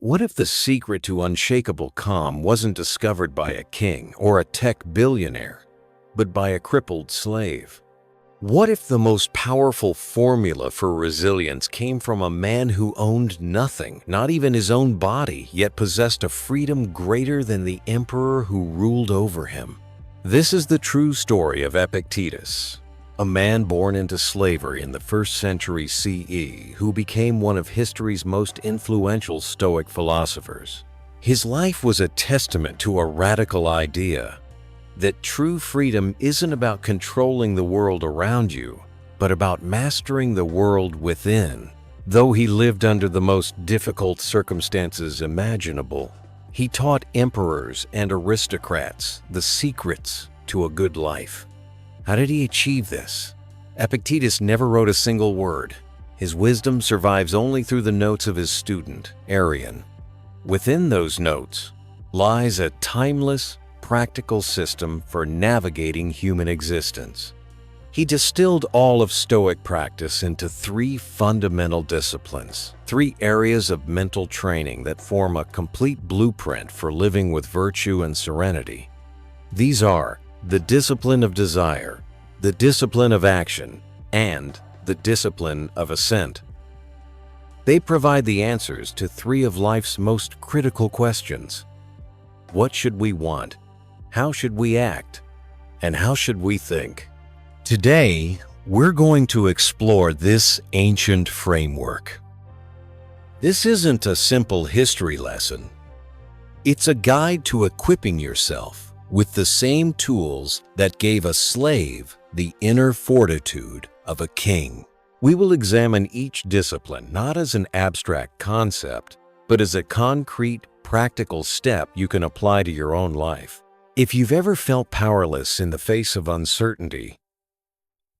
What if the secret to unshakable calm wasn't discovered by a king or a tech billionaire, but by a crippled slave? What if the most powerful formula for resilience came from a man who owned nothing, not even his own body, yet possessed a freedom greater than the emperor who ruled over him? This is the true story of Epictetus, a man born into slavery in the 1st century CE who became one of history's most influential Stoic philosophers. His life was a testament to a radical idea that true freedom isn't about controlling the world around you, but about mastering the world within. Though he lived under the most difficult circumstances imaginable, he taught emperors and aristocrats the secrets to a good life. How did he achieve this? Epictetus never wrote a single word. His wisdom survives only through the notes of his student, Arrian. Within those notes lies a timeless, practical system for navigating human existence. He distilled all of Stoic practice into 3 fundamental disciplines, 3 areas of mental training that form a complete blueprint for living with virtue and serenity. These are the discipline of desire, the discipline of action, and the discipline of assent. They provide the answers to 3 of life's most critical questions. What should we want? How should we act? And how should we think? Today, we're going to explore this ancient framework. This isn't a simple history lesson. It's a guide to equipping yourself with the same tools that gave a slave the inner fortitude of a king. We will examine each discipline not as an abstract concept, but as a concrete, practical step you can apply to your own life. If you've ever felt powerless in the face of uncertainty,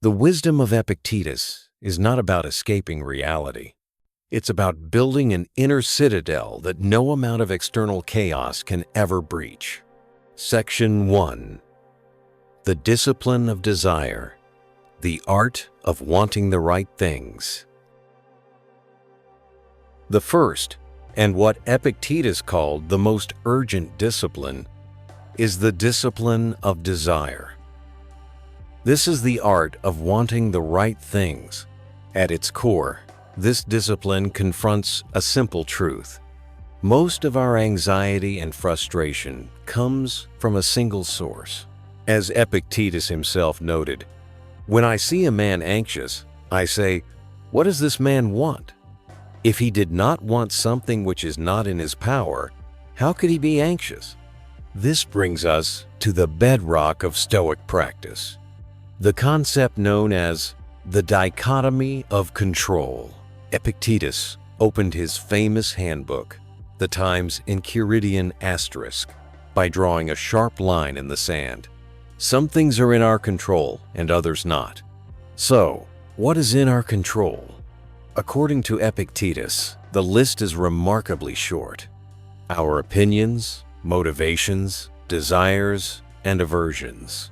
the wisdom of Epictetus is not about escaping reality. It's about building an inner citadel that no amount of external chaos can ever breach. Section 1. The discipline of desire, the art of wanting the right things. The first, and what Epictetus called the most urgent discipline, is the discipline of desire. This is the art of wanting the right things. At its core, this discipline confronts a simple truth. Most of our anxiety and frustration comes from a single source. As Epictetus himself noted, "When I see a man anxious, I say, 'What does this man want?' If he did not want something which is not in his power, how could he be anxious?" This brings us to the bedrock of Stoic practice, the concept known as the dichotomy of control. Epictetus opened his famous handbook, the Times Enchiridion asterisk, by drawing a sharp line in the sand. Some things are in our control and others not. So, what is in our control? According to Epictetus, the list is remarkably short. Our opinions, motivations, desires, and aversions.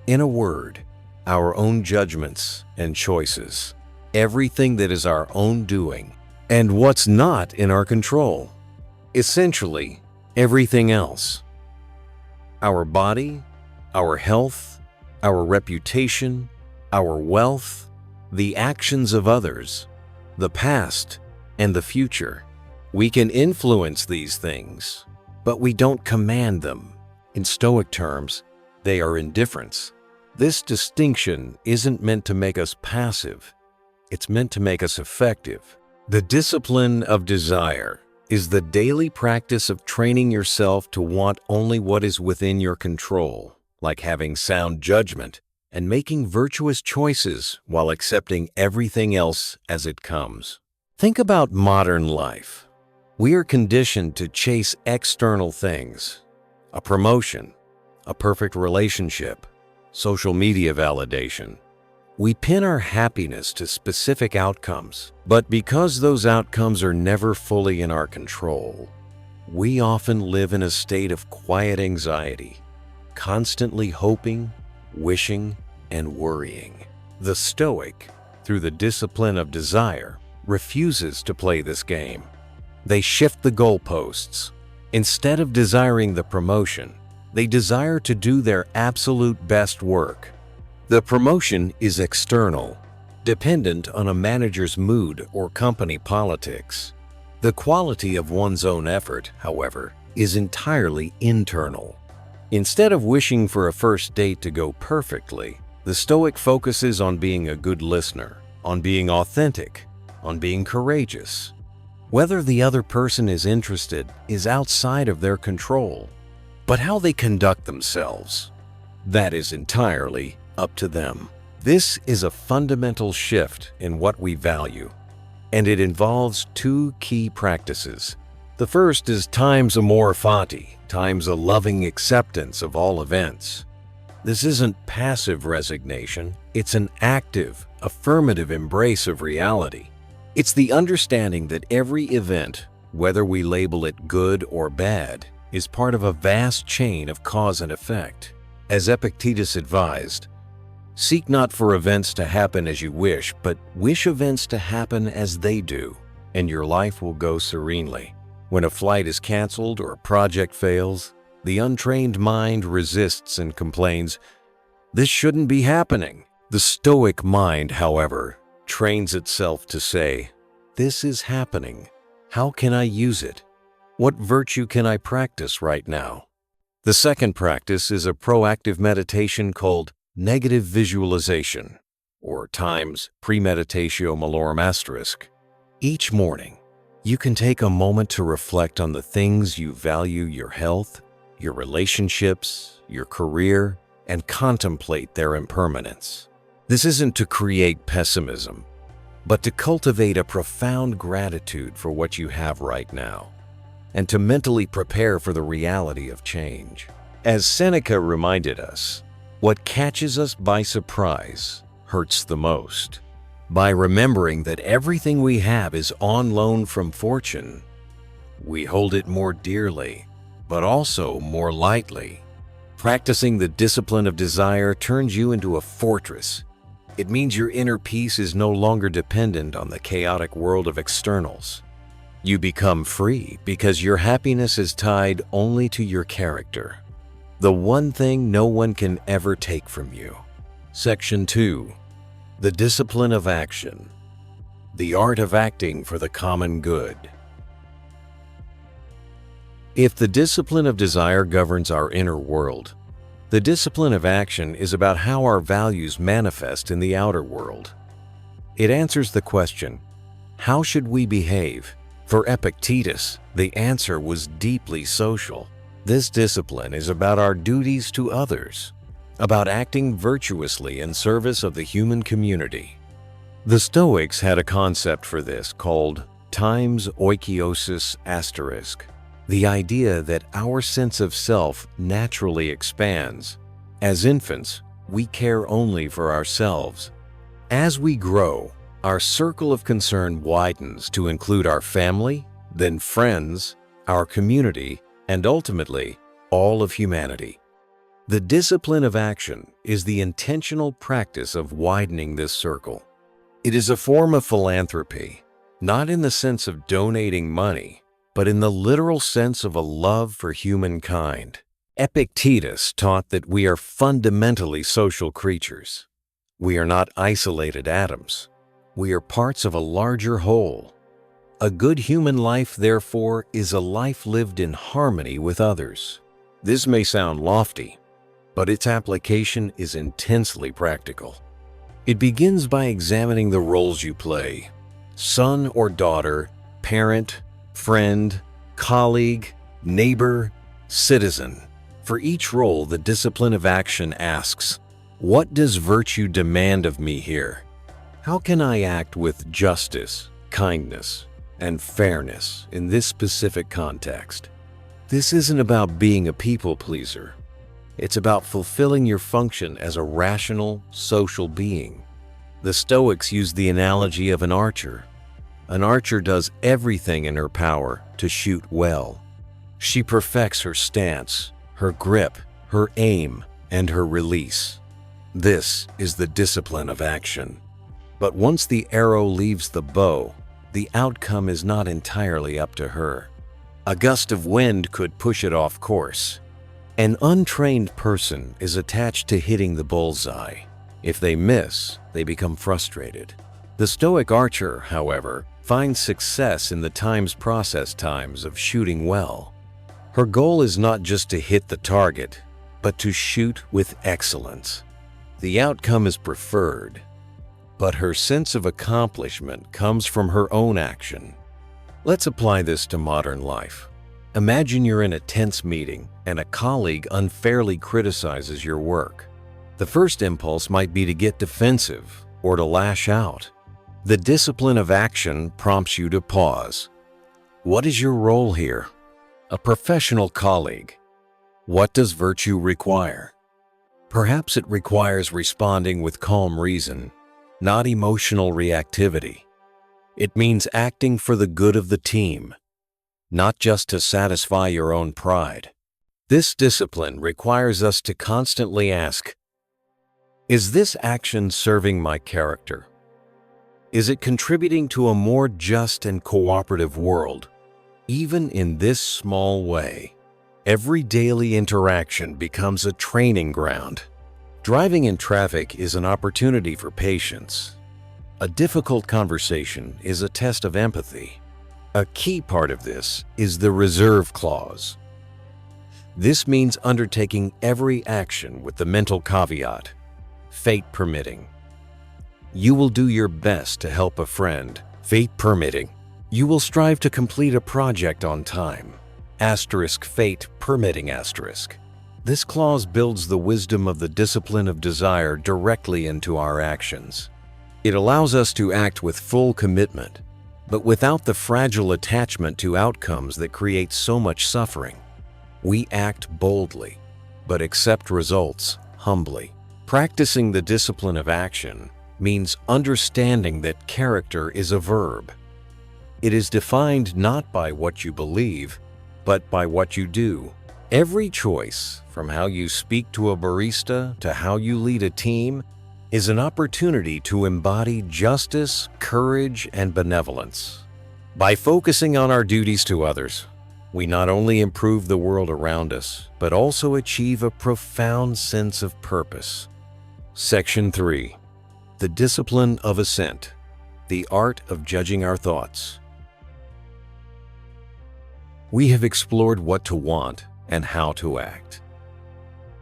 In a word, our own judgments and choices. Everything that is our own doing, and what's not in our control. Essentially, everything else. Our body, our health, our reputation, our wealth, the actions of others, the past, and the future. We can influence these things, but we don't command them. In Stoic terms, they are indifferents. This distinction isn't meant to make us passive. It's meant to make us effective. The discipline of desire is the daily practice of training yourself to want only what is within your control, like having sound judgment and making virtuous choices while accepting everything else as it comes. Think about modern life. We are conditioned to chase external things, a promotion, a perfect relationship, social media validation. We pin our happiness to specific outcomes, but because those outcomes are never fully in our control, we often live in a state of quiet anxiety, constantly hoping, wishing, and worrying. The Stoic, through the discipline of desire, refuses to play this game. They shift the goalposts. Instead of desiring the promotion, they desire to do their absolute best work. The promotion is external, dependent on a manager's mood or company politics. The quality of one's own effort, however, is entirely internal. Instead of wishing for a first date to go perfectly, the Stoic focuses on being a good listener, on being authentic, on being courageous. Whether the other person is interested is outside of their control, but how they conduct themselves, that is entirely up to them. This is a fundamental shift in what we value, and it involves two key practices. The first is times amor fati, times a loving acceptance of all events. This isn't passive resignation, it's an active, affirmative embrace of reality. It's the understanding that every event, whether we label it good or bad, is part of a vast chain of cause and effect. As Epictetus advised, seek not for events to happen as you wish, but wish events to happen as they do, and your life will go serenely. When a flight is canceled or a project fails, the untrained mind resists and complains, "This shouldn't be happening." The Stoic mind, however, trains itself to say, "This is happening. How can I use it? What virtue can I practice right now?" The second practice is a proactive meditation called negative visualization, or times premeditatio malorum asterisk. Each morning, you can take a moment to reflect on the things you value: your health, your relationships, your career, and contemplate their impermanence. This isn't to create pessimism, but to cultivate a profound gratitude for what you have right now, and to mentally prepare for the reality of change. As Seneca reminded us, what catches us by surprise hurts the most. By remembering that everything we have is on loan from fortune, we hold it more dearly, but also more lightly. Practicing the discipline of desire turns you into a fortress. It means your inner peace is no longer dependent on the chaotic world of externals. You become free because your happiness is tied only to your character, the one thing no one can ever take from you. Section 2. The discipline of action. The art of acting for the common good. If the discipline of desire governs our inner world, the discipline of action is about how our values manifest in the outer world. It answers the question, how should we behave? For Epictetus, the answer was deeply social. This discipline is about our duties to others, about acting virtuously in service of the human community. The Stoics had a concept for this called times oikeiosis asterisk, the idea that our sense of self naturally expands. As infants, we care only for ourselves. As we grow, our circle of concern widens to include our family, then friends, our community, and ultimately, all of humanity. The discipline of action is the intentional practice of widening this circle. It is a form of philanthropy, not in the sense of donating money, but in the literal sense of a love for humankind. Epictetus taught that we are fundamentally social creatures. We are not isolated atoms. We are parts of a larger whole. A good human life, therefore, is a life lived in harmony with others. This may sound lofty, but its application is intensely practical. It begins by examining the roles you play: son or daughter, parent, friend, colleague, neighbor, citizen. For each role, the discipline of action asks, what does virtue demand of me here? How can I act with justice, kindness, and fairness in this specific context? This isn't about being a people pleaser. It's about fulfilling your function as a rational, social being. The Stoics use the analogy of an archer. An archer does everything in her power to shoot well. She perfects her stance, her grip, her aim, and her release. This is the discipline of action. But once the arrow leaves the bow, the outcome is not entirely up to her. A gust of wind could push it off course. An untrained person is attached to hitting the bullseye. If they miss, they become frustrated. The Stoic archer, however, finds success in the process times of shooting well. Her goal is not just to hit the target, but to shoot with excellence. The outcome is preferred, but her sense of accomplishment comes from her own action. Let's apply this to modern life. Imagine you're in a tense meeting and a colleague unfairly criticizes your work. The first impulse might be to get defensive or to lash out. The discipline of action prompts you to pause. What is your role here? A professional colleague. What does virtue require? Perhaps it requires responding with calm reason, not emotional reactivity. It means acting for the good of the team, not just to satisfy your own pride. This discipline requires us to constantly ask, is this action serving my character? Is it contributing to a more just and cooperative world? Even in this small way, every daily interaction becomes a training ground. Driving in traffic is an opportunity for patience. A difficult conversation is a test of empathy. A key part of this is the reserve clause. This means undertaking every action with the mental caveat, fate permitting. You will do your best to help a friend, fate permitting. You will strive to complete a project on time, fate permitting . This clause builds the wisdom of the discipline of desire directly into our actions. It allows us to act with full commitment, but without the fragile attachment to outcomes that create so much suffering. We act boldly, but accept results humbly. Practicing the discipline of action means understanding that character is a verb. It is defined not by what you believe, but by what you do. Every choice, from how you speak to a barista to how you lead a team, is an opportunity to embody justice, courage, and benevolence. By focusing on our duties to others, we not only improve the world around us, but also achieve a profound sense of purpose. Section 3. The discipline of assent, the art of judging our thoughts. We have explored what to want and how to act.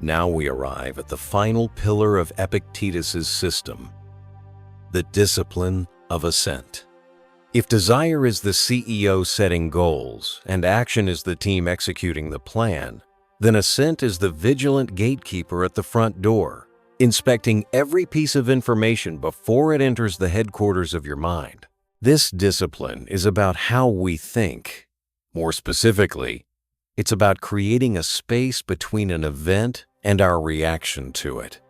Now we arrive at the final pillar of Epictetus's system, the discipline of assent. If desire is the CEO setting goals and action is the team executing the plan, then assent is the vigilant gatekeeper at the front door, inspecting every piece of information before it enters the headquarters of your mind. This discipline is about how we think. More specifically, it's about creating a space between an event and our reaction to it.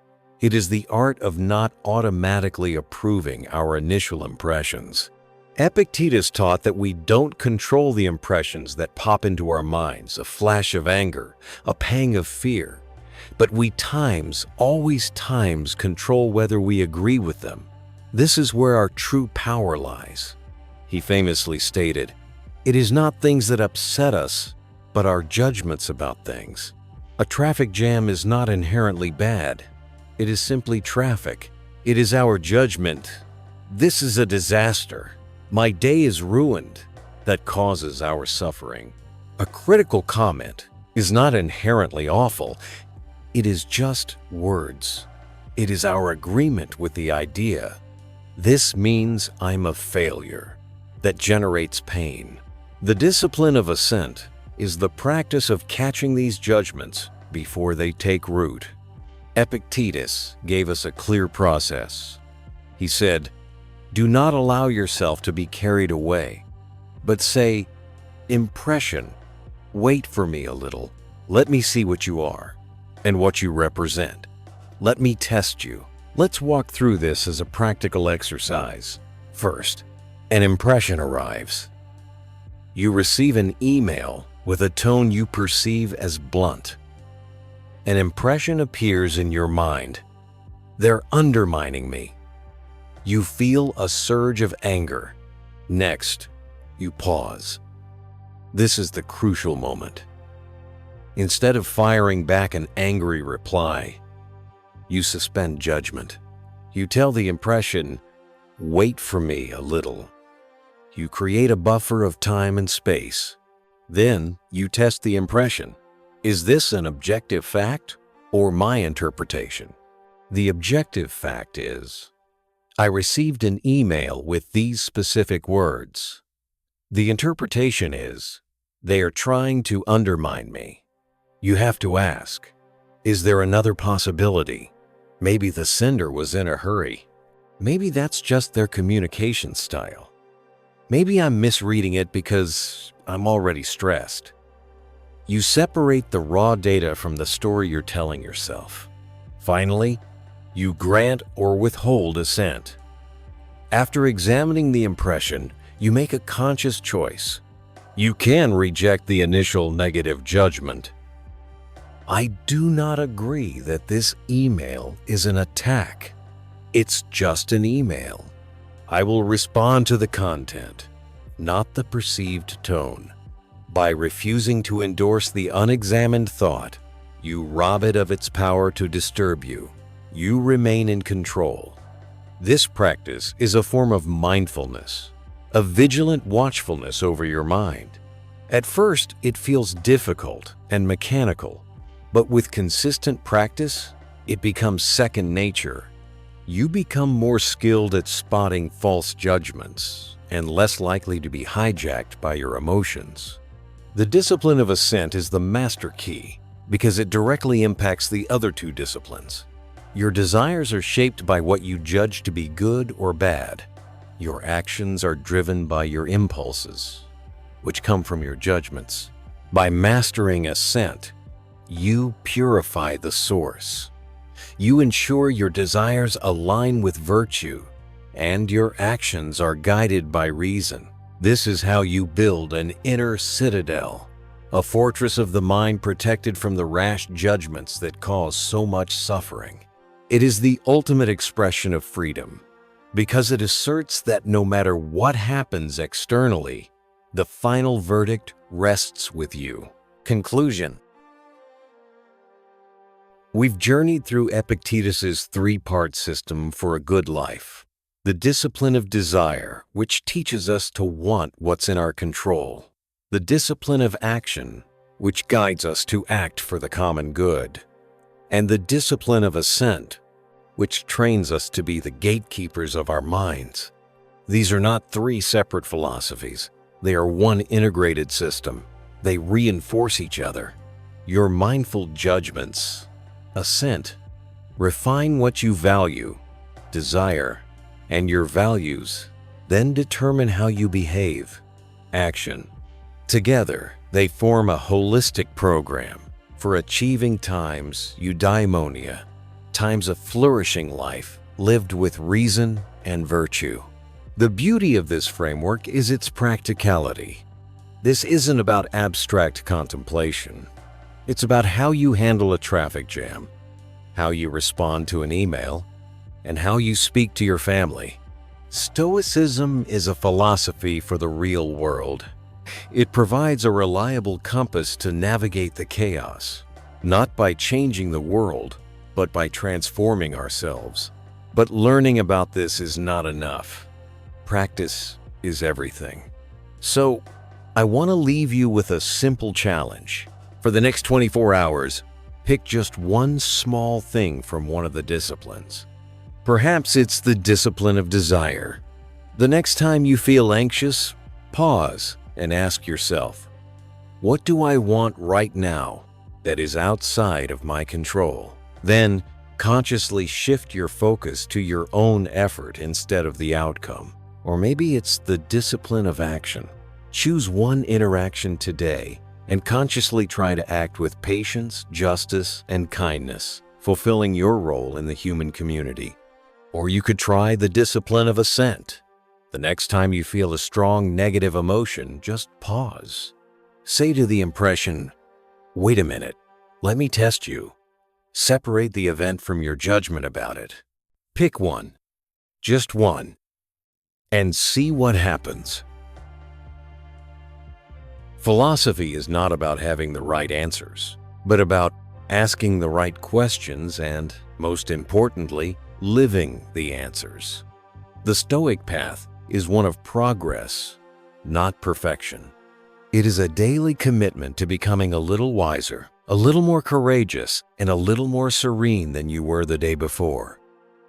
It is the art of not automatically approving our initial impressions. Epictetus taught that we don't control the impressions that pop into our minds, a flash of anger, a pang of fear, but we always control whether we agree with them. This is where our true power lies. He famously stated, "It is not things that upset us, but our judgments about things." A traffic jam is not inherently bad. It is simply traffic. It is our judgment. This is a disaster. My day is ruined. That causes our suffering. A critical comment is not inherently awful. It is just words. It is our agreement with the idea. This means I'm a failure. That generates pain. The discipline of assent is the practice of catching these judgments before they take root. Epictetus gave us a clear process. He said, "Do not allow yourself to be carried away, but say, 'Impression, wait for me a little. Let me see what you are and what you represent. Let me test you.'" Let's walk through this as a practical exercise. First, an impression arrives. You receive an email with a tone you perceive as blunt. An impression appears in your mind. They're undermining me. You feel a surge of anger. Next, you pause. This is the crucial moment. Instead of firing back an angry reply, you suspend judgment. You tell the impression, "Wait for me a little." You create a buffer of time and space. Then you test the impression. Is this an objective fact or my interpretation? The objective fact is, I received an email with these specific words. The interpretation is, they are trying to undermine me. You have to ask, is there another possibility? Maybe the sender was in a hurry. Maybe that's just their communication style. Maybe I'm misreading it because I'm already stressed. You separate the raw data from the story you're telling yourself. Finally, you grant or withhold assent. After examining the impression, you make a conscious choice. You can reject the initial negative judgment. I do not agree that this email is an attack. It's just an email. I will respond to the content, not the perceived tone. By refusing to endorse the unexamined thought, you rob it of its power to disturb you. You remain in control. This practice is a form of mindfulness, a vigilant watchfulness over your mind. At first, it feels difficult and mechanical, but with consistent practice, it becomes second nature. You become more skilled at spotting false judgments and less likely to be hijacked by your emotions. The discipline of assent is the master key because it directly impacts the other two disciplines. Your desires are shaped by what you judge to be good or bad. Your actions are driven by your impulses, which come from your judgments. By mastering assent, you purify the source. You ensure your desires align with virtue, and your actions are guided by reason. This is how you build an inner citadel, a fortress of the mind protected from the rash judgments that cause so much suffering. It is the ultimate expression of freedom, because it asserts that no matter what happens externally, the final verdict rests with you. Conclusion. We've journeyed through Epictetus's three-part system for a good life. The discipline of desire, which teaches us to want what's in our control. The discipline of action, which guides us to act for the common good. And the discipline of assent, which trains us to be the gatekeepers of our minds. These are not three separate philosophies. They are one integrated system. They reinforce each other. Your mindful judgments, assent, refine what you value, desire, and your values, then determine how you behave, action. Together, they form a holistic program for achieving times eudaimonia, times of flourishing life lived with reason and virtue. The beauty of this framework is its practicality. This isn't about abstract contemplation. It's about how you handle a traffic jam, how you respond to an email, and how you speak to your family. Stoicism is a philosophy for the real world. It provides a reliable compass to navigate the chaos, not by changing the world, but by transforming ourselves. But learning about this is not enough. Practice is everything. So, I want to leave you with a simple challenge. For the next 24 hours, pick just one small thing from one of the disciplines. Perhaps it's the discipline of desire. The next time you feel anxious, pause and ask yourself, what do I want right now that is outside of my control? Then, consciously shift your focus to your own effort instead of the outcome. Or maybe it's the discipline of action. Choose one interaction today and consciously try to act with patience, justice, and kindness, fulfilling your role in the human community. Or you could try the discipline of assent. The next time you feel a strong negative emotion, just pause. Say to the impression, wait a minute, let me test you. Separate the event from your judgment about it. Pick one, just one. and see what happens. Philosophy is not about having the right answers, but about asking the right questions and, most importantly, living the answers. The Stoic path is one of progress, not perfection. It is a daily commitment to becoming a little wiser, a little more courageous, and a little more serene than you were the day before.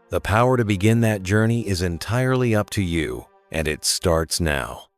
The power to begin that journey is entirely up to you, and it starts now.